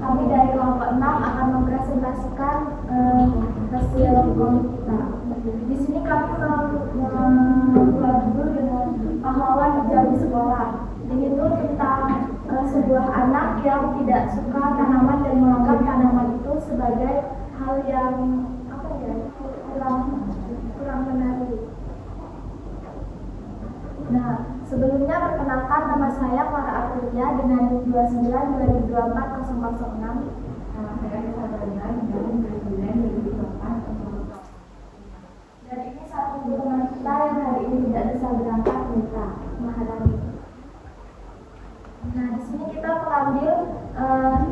Kami dari kelompok 6 akan mempresentasikan hasil komik kita. Di sini kami membuat judul dengan pahlawan hijau di sekolah. Ini tuh tentang sebuah anak yang tidak suka tanaman dan menganggap tanaman itu sebagai hal yang kurang menarik. Nah, sebelumnya perkenalkan nama saya Clara Aprilia dengan 29/2024-006. Dan ini satu teman kita yang hari ini tidak bisa berangkat, Mita Maharani. Nah, di sini kita mengambil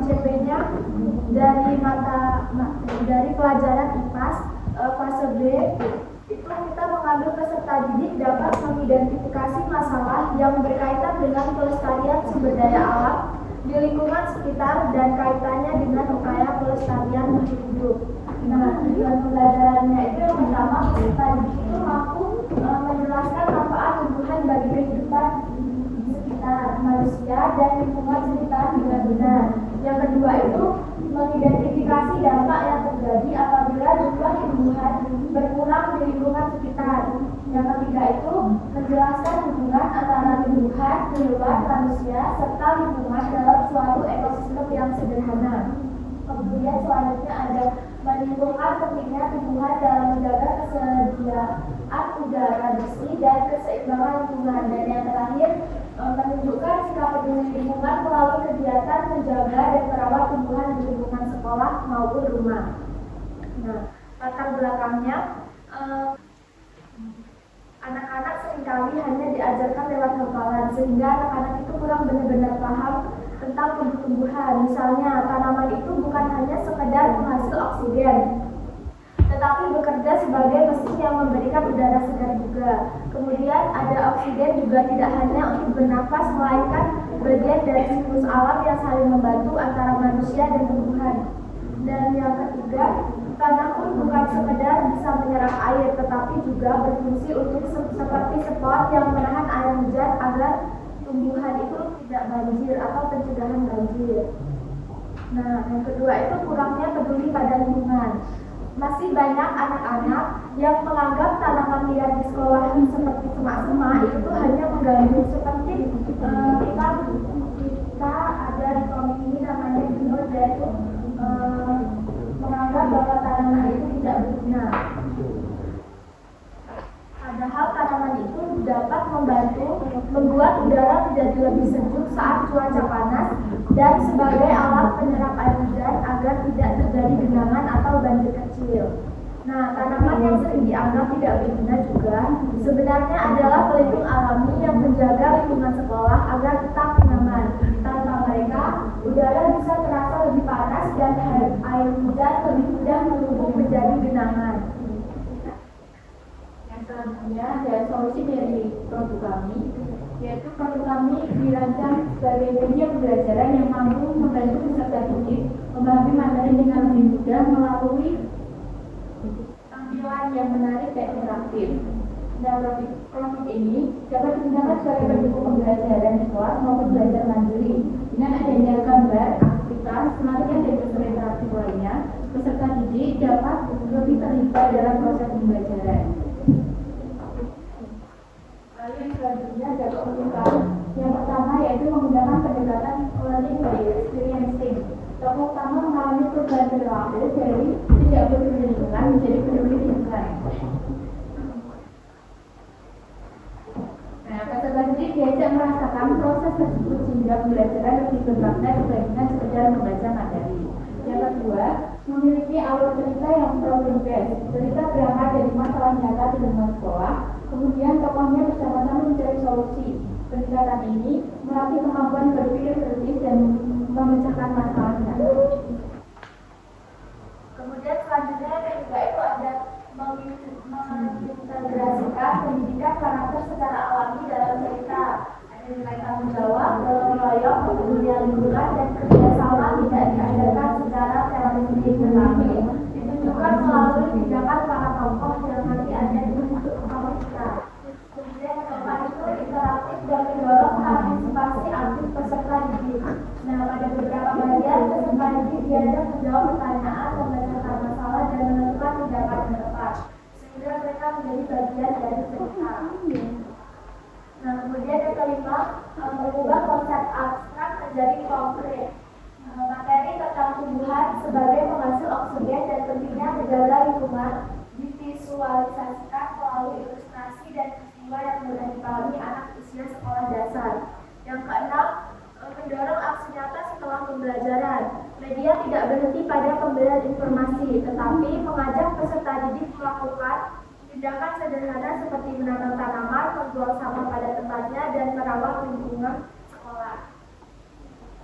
CP-nya dari pelajaran IPAS fase B. Itu kita mengambil peserta didik dapat mengidentifikasi masalah yang berkaitan dengan pelestarian sumber daya alam di lingkungan sekitar dan kaitannya dengan upaya pelestarian makhluk hidup. Nah, tujuan pembelajarannya itu yang pertama, peserta didik itu mampu menjelaskan manfaat tumbuhan bagi kehidupan di sekitar manusia dan lingkungan sekitar dengan benar. Yang kedua itu mengidentifikasi dampak yang terjadi apabila jumlah tumbuhan berkurang di lingkungan sekitar. Yang ketiga itu menjelaskan hubungan antara tumbuhan di luar manusia serta lingkungan dalam suatu ekosistem yang sederhana. Kemudian selanjutnya ada menimbulkan pentingnya tumbuhan dalam menjaga kesediaan udara bersih dan keseimbangan lingkungan. Dan yang terakhir menunjukkan sikap peduli lingkungan melalui kegiatan menjaga dan merawat tumbuhan di lingkungan sekolah maupun rumah. Nah, latar belakangnya anak-anak seringkali hanya diajarkan lewat hafalan sehingga anak-anak itu kurang benar-benar paham tentang tumbuh-tumbuhan. Misalnya, tanaman itu bukan hanya sekedar penghasil oksigen, tetapi bekerja sebagai mesin yang memberikan udara segar juga. Kemudian ada oksigen juga tidak hanya untuk bernafas, melainkan bagian dari siklus alam yang saling membantu antara manusia dan tumbuhan. Dan yang ketiga, tanah pun bukan sekedar bisa menyerap air, tetapi juga berfungsi untuk seperti spot yang menahan air hujan agar tumbuhan itu tidak banjir atau pencegahan banjir. Nah, yang kedua itu kurangnya peduli pada lingkungan. Masih banyak anak-anak yang menganggap tanaman liar di sekolah seperti semak-semak itu hanya mengganggu. Seperti kita ada di komik ini namanya Dino, yaitu menganggap bahwa tanaman itu tidak berguna. Padahal tanaman itu dapat membantu membuat udara menjadi lebih sejuk saat cuaca panas dan sebagai alat penyerap air hujan agar tidak terjadi genangan atau banjir kecil. Nah, tanaman yang sering dianggap tidak berguna juga sebenarnya adalah pelindung alami yang menjaga lingkungan sekolah agar tetap nyaman. Tanpa mereka, udara bisa terasa lebih panas dan air hujan lebih mudah menumpuk menjadi genangan. Selanjutnya ada solusi dari produk kami, yaitu produk kami dirancang sebagai media pembelajaran yang mampu membantu peserta didik memahami materi dengan lebih mudah melalui tampilan yang menarik dan interaktif. Nah, produk ini dapat digunakan sebagai pendukung pembelajaran di kelas maupun belajar mandiri. Dengan adanya gambar, aktivitas, materi dan unsur interaktif lainnya, peserta didik dapat lebih terlibat dalam proses pembelajaran. Lalu yang selanjutnya ada keunikan. Yang pertama yaitu menggunakan pendekatan learning by experiencing. Tokoh utama mengalami perubahan perilaku dari tidak peduli lingkungan menjadi peduli lingkungan. Nah, peserta didik diajak merasakan proses tersebut sehingga pembelajaran lebih bermakna dibandingkan sekedar membaca materi. Yang kedua, memiliki alur cerita yang problem based. Cerita berangkat dari masalah nyata di lingkungan sekolah. Kemudian tokohnya bersama-sama mencari solusi. Pendekatan ini melatih kemampuan berpikir kritis dan memecahkan masalahnya. Kemudian selanjutnya yang ketiga itu ada mengintegrasikan pendidikan karakter secara alami dalam cerita. Ada nilai tanggung jawab, gotong royong, kepedulian lingkungan dan kerjasama tidak diadakan secara teoretik, tetapi ditunjukkan melalui tindakan para tokoh yang nanti ada di komik kita. Kemudian yang keempat itu interaktif dan mendorong partisipasi aktif peserta didik. Nah, diajak menjawab pertanyaan, memecahkan masalah, dan menentukan tindakan yang tepat, sehingga mereka menjadi bagian dari cerita. Nah, kemudian yang kelima, mengubah konsep abstrak menjadi konkret. Materi tentang tumbuhan sebagai penghasil oksigen dan pentingnya menjaga lingkungan divisualisasikan melalui ilustrasi dan peristiwa yang mudah dipahami anak usia sekolah dasar. Yang keenam, mendorong aksi nyata setelah pembelajaran. Media tidak berhenti pada pemberian informasi, tetapi mengajak peserta didik melakukan tindakan sederhana seperti menanam tanaman, membuang sampah pada tempatnya, dan merawat lingkungan sekolah.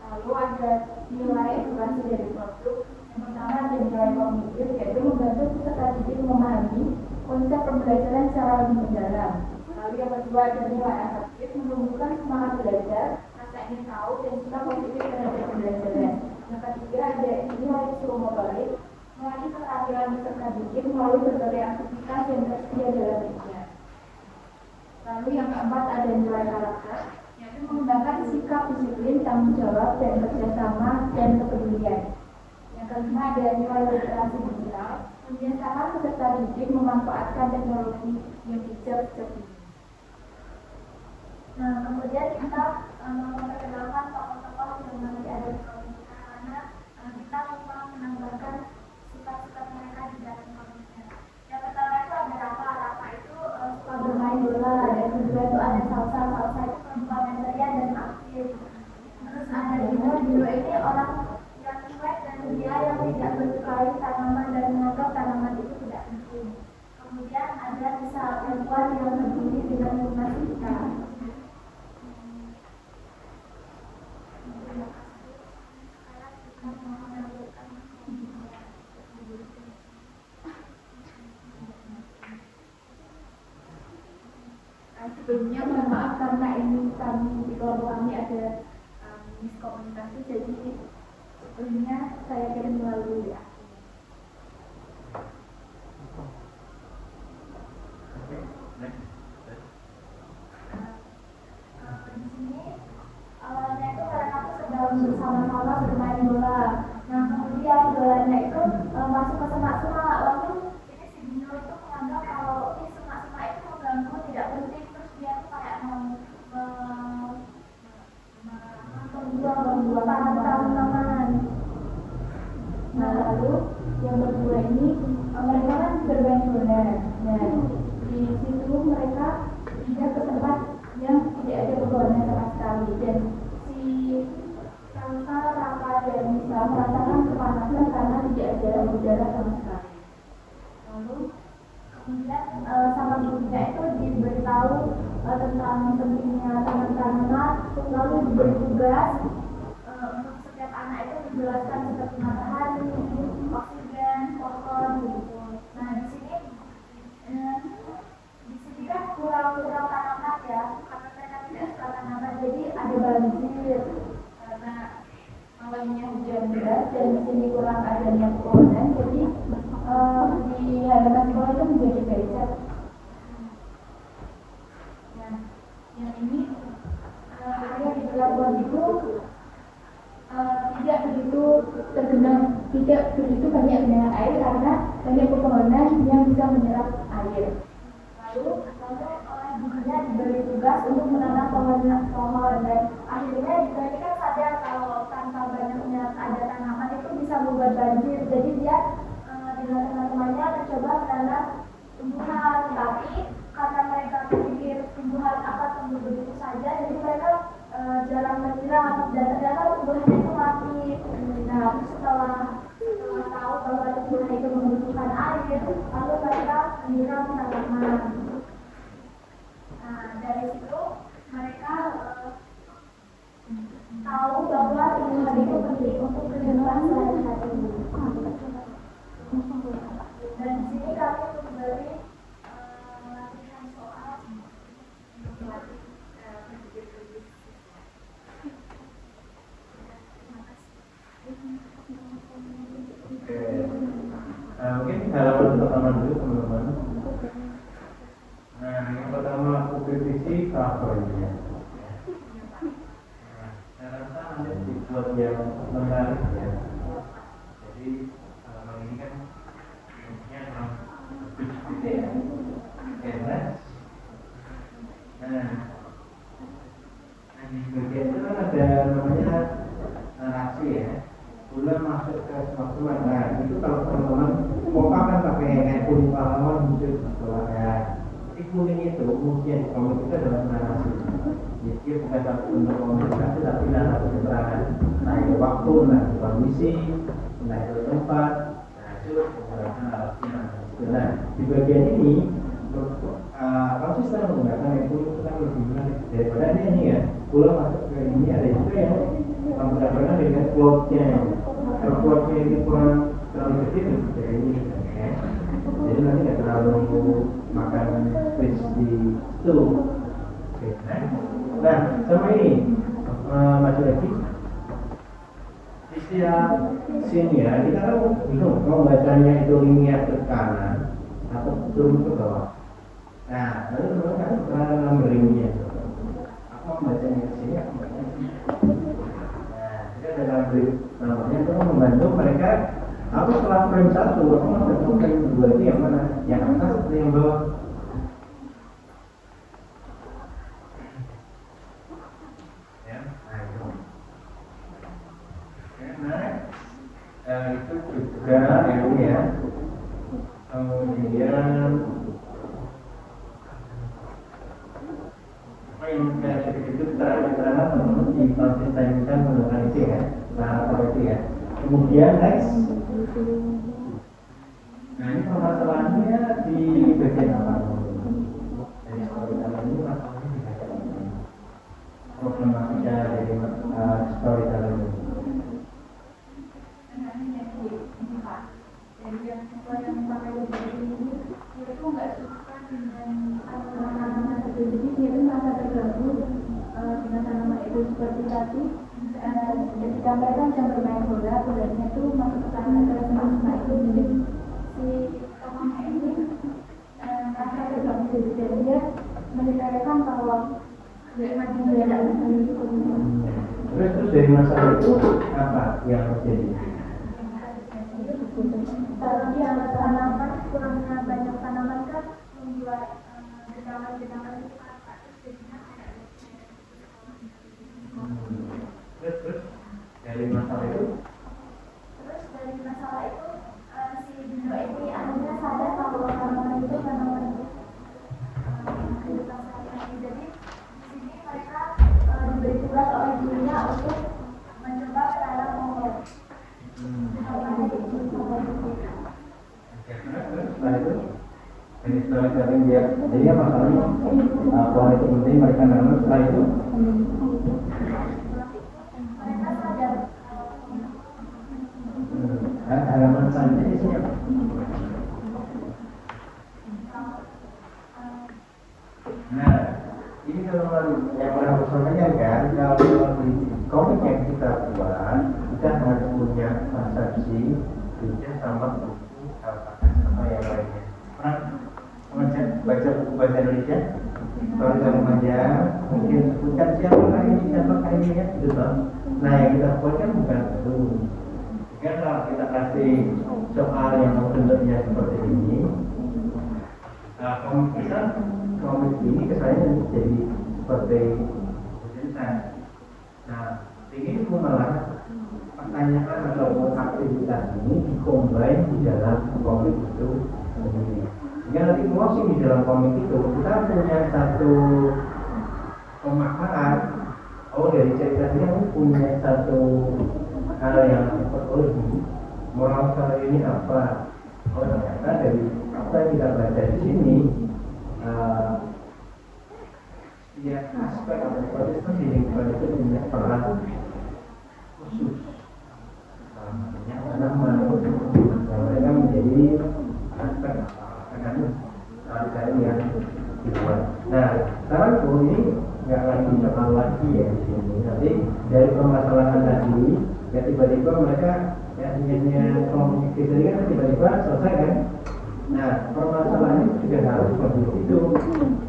Lalu ada nilai edukasi dari produk. Yang pertama ada nilai kognitif, yaitu membantu peserta didik memahami konsep pembelajaran secara lebih mendalam. Lalu yang kedua ada nilai afektif, menumbuhkan semangat belajar, rasa ingin tahu, dan sikap positif terhadap pembelajaran. Yang ketiga ada nilai psikomotorik, melatih keterampilan peserta didik melalui berbagai aktivitas yang tersedia dalam media. Lalu yang keempat ada nilai karakter, yaitu mengembangkan sikap disiplin, tanggung jawab, dan kerjasama dan kepedulian. Yang kelima ada nilai literasi digital, membiasakan peserta didik memanfaatkan teknologi yang bijak seperti ini. Nah, kemudian kita memperkenalkan tokoh-tokoh yang nanti ada di kelompok kita, karena kita lupa menambahkan sifat-sifat mereka di dalam kelompoknya. Yang pertama itu ada Rafa itu suka bermain bola, dan kedua itu ada Salsa itu komplementarian dan aktif. Terus ada Dino ini orang yang cuek dan dia yang tidak menyukai tanaman dan menganggap tanaman itu tidak penting. Kemudian ada Nisa perempuan yang peduli dengan lingkungan sekitar. Sebelumnya mohon maaf karena ini kami di kelompok kami ada miskomunikasi, jadi sebelumnya saya kirim melalui ya. Di sini awalnya itu mereka tuh sedang bersama-sama bermain bola. Nah, kemudian bolanya itu masuk ke semak-semak. Lalu ini si Dino itu menganggap kalau ini semak-semak itu mengganggu, tidak penting. Terus dia tuh kayak membuang tanaman. Nah, lalu yang berdua ini mereka kan bermain bola. Nah, di situ mereka pindah ke tempat yang tidak ada pepohonan sama sekali, dan si Salsa, Rafa, dan Nisa merasakan kepanasan karena tidak ada udara sama sekali. Lalu kemudian sama gurunya itu diberitahu tentang pentingnya tanaman-tanaman, lalu diberi tugas untuk setiap anak itu menjelaskan seperti matahari, oksigen, foton gitu. Nah, di sini kan kurang tanaman ya, karena mereka tidak suka tanaman, jadi ada banjir karena malamnya hujan deras, dan di sini kurang adanya pepohonan, jadi di halaman sekolah itu menjadi becek. Nah, yang ini area di pelabuhan itu tidak begitu tergenang, tidak begitu banyak genangan air karena banyak pepohonan yang bisa menyerap air. Lalu oleh gurunya diberi tugas untuk menanam pohon, dan akhirnya juga ini kan sadar kalau tanpa banyaknya ada tanaman itu bisa membuat banjir. Jadi dia dengan teman-temannya mencoba menanam tumbuhan, tapi karena mereka berpikir tumbuhan akan tumbuh begitu saja, jadi mereka jarang menyiram, dan ternyata tumbuhannya itu mati. Nah, setelah tahu bahwa tumbuhan itu membutuhkan air, lalu mereka menyiram tanaman. Nah, dari situ mereka tahu bahwa tumbuhan itu penting untuk kehidupan sehari-hari. Dan di sini kami memberi latihan soal untuk melatih berpikir kritis. Oke, mungkin halaman pertama dulu teman-teman. Nah, yang pertama aku kritisi covernya. Nah, saya rasa nanti dibuat yang menarik ya. di bagian itu kan ada namanya narasi ya. Bulan masuk ke semaksimal. Nah itu kalau teman-teman kompak kan pakai kayak kuning pahlawan muncul di bawah ya. Di kuning itu mungkin komik itu adalah narasi. Jadi dia bukan satu bentuk komunikasi tapi narasi keterangan. Nah itu waktu, nah itu kondisi, nah itu tempat, nah itu menggunakan narasinya. Nah di bagian ini konsisten menggunakan yang kuning itu kan lebih menarik daripada ini ya. Pulau masuk ke ini ada juga yang benar-benar dengan plotnya. Kalau plotnya ini kurang terlalu kecil seperti ini ya. Jadi nanti nggak terlalu makan space di situ. Oke. Nah sama ini maju lagi. Istilah sini ya kita kan bingung mau bacanya itu linear ke kanan atau turun ke bawah. Nah lalu teman-teman kan pernah numbering-nya. Aku membacanya ke sini, aku membacanya ke sini. Nah, jadi ada numbering namanya itu membantu mereka. Aku setelah frame 1, aku masuk ke frame 2 ini yang mana? Yang atas atau yang bawah? Ya, nah itu. Nah, itu juga ini ya. Kemudian yang itu keterangan teman-teman dikonsistenkan menggunakan itu ya, nah itu ya. Kemudian next, nah ini permasalahannya di bagian apa? Dari storytelling ini masalahnya di bagian apa? Problematika dari storytelling ini. Jadi yang pakai ini itu nggak suka dengan tanaman-tanaman tertentu, jadi dia itu merasa terganggu dengan tanaman itu seperti tadi. Ketika mereka sedang bermain bola, bolanya itu masuk ke tanah tersebut, itu jadi si tokohnya ini merasa terganggu, jadi dia menceritakan bahwa mati bela itu. Terus dari masalah itu apa yang terjadi? Kalau dia tanaman kurangnya banyak tanaman kan membuat gedangan-gedangan itu patah, jadinya Terus dari masalah itu? Terus dari masalah itu si Bindo ini akhirnya sadar bahwa tanaman itu tanaman kehidupan sehari-hari. Jadi di sini mereka diberi tugas oleh gurunya untuk mencoba menanam pohon. Setelah itu ini storytelling dia jadi apa masalahnya pohon itu penting mereka nanam. Setelah itu mereka sadar halaman selanjutnya di sini apa? Nah ini kalau yang pernah aku sampaikan kan kalau di komik yang kita buat kita harus punya konsepsi juga sama buku sama yang lainnya. Pernah baca buku bahasa Indonesia? Storytelling remaja, mungkin sebutkan siapa ini ya, gitu. Nah yang kita buatkan bukan itu. Jika kalau kita kasih soal yang bentuknya seperti ini, komik ini kesannya jadi seperti tulisan. Nah, ini malah pertanyaan atau aktivitas ini dikombin di dalam komik itu sendiri. Sehingga nanti closing di dalam komik itu kita punya satu pemaknaan. Oh dari cerita ini punya satu hal yang moral kali ini apa? Oh ternyata dari apa yang kita baca di sini ya aspek atau proses yang itu punya peran khusus. Karena mereka menjadi aspek dari yang dibuat. Nah, sekarang ini nggak lagi soal lagi ya di sini. Nanti dari permasalahan tadi, ya tiba-tiba mereka ya hanya komunikasi tadi kan tiba-tiba selesai kan. Nah, permasalahan itu juga harus seperti itu.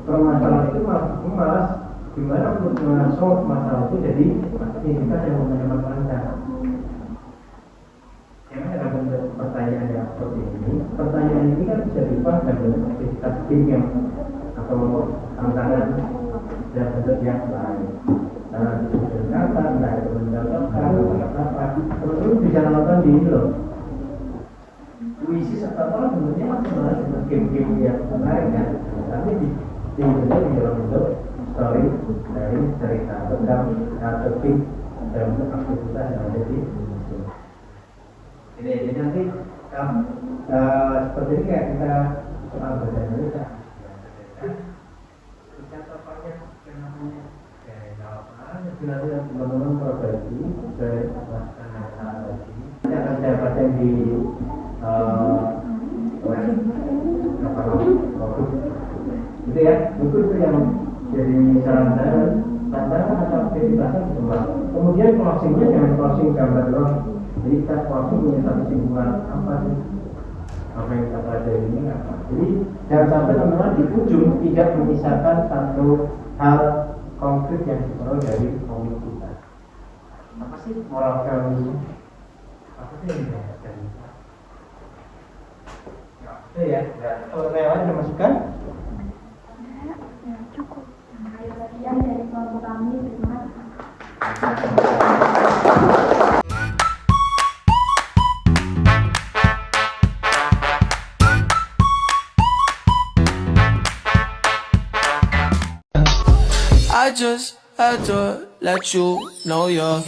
Permasalahan itu malas gimana untuk mensolve masalah itu jadi aktivitas yang menyelamatkan. Yang ada bentuk pertanyaan yang seperti ini. Pertanyaan ini kan bisa diubah dengan aktivitas tim yang atau tantangan dan bentuk yang lain. Nah, teman-teman bisa nonton di ini loh. Puisi serta orang sebenarnya masih menarik dengan game-game yang menarik kan, tapi di dalam bentuk story dari cerita tentang topik dalam bentuk aktivitas yang ada di ini. Jadi nanti seperti ini kayak kita soal bahasa Indonesia. Kita topaknya yang namanya kayak apa? Nanti teman-teman perbaiki dari melaksanakan lagi. Nanti akan saya baca di gitu ya, buku itu yang jadi saran tantangan atau aktivitas semua. Kemudian closingnya jangan closing gambar doang. Jadi kita closing punya satu simpulan apa sih? Apa yang kita pelajari ini apa? Jadi jangan sampai teman-teman di ujung tidak menyisakan satu hal konkret yang diperoleh dari komik kita. Apa sih moral value? Apa sih yang didapatkan? Ya, kalau lewat ada masukan? Cukup. Sekian dari kelompok kami. Terima kasih. I just had to let you know you're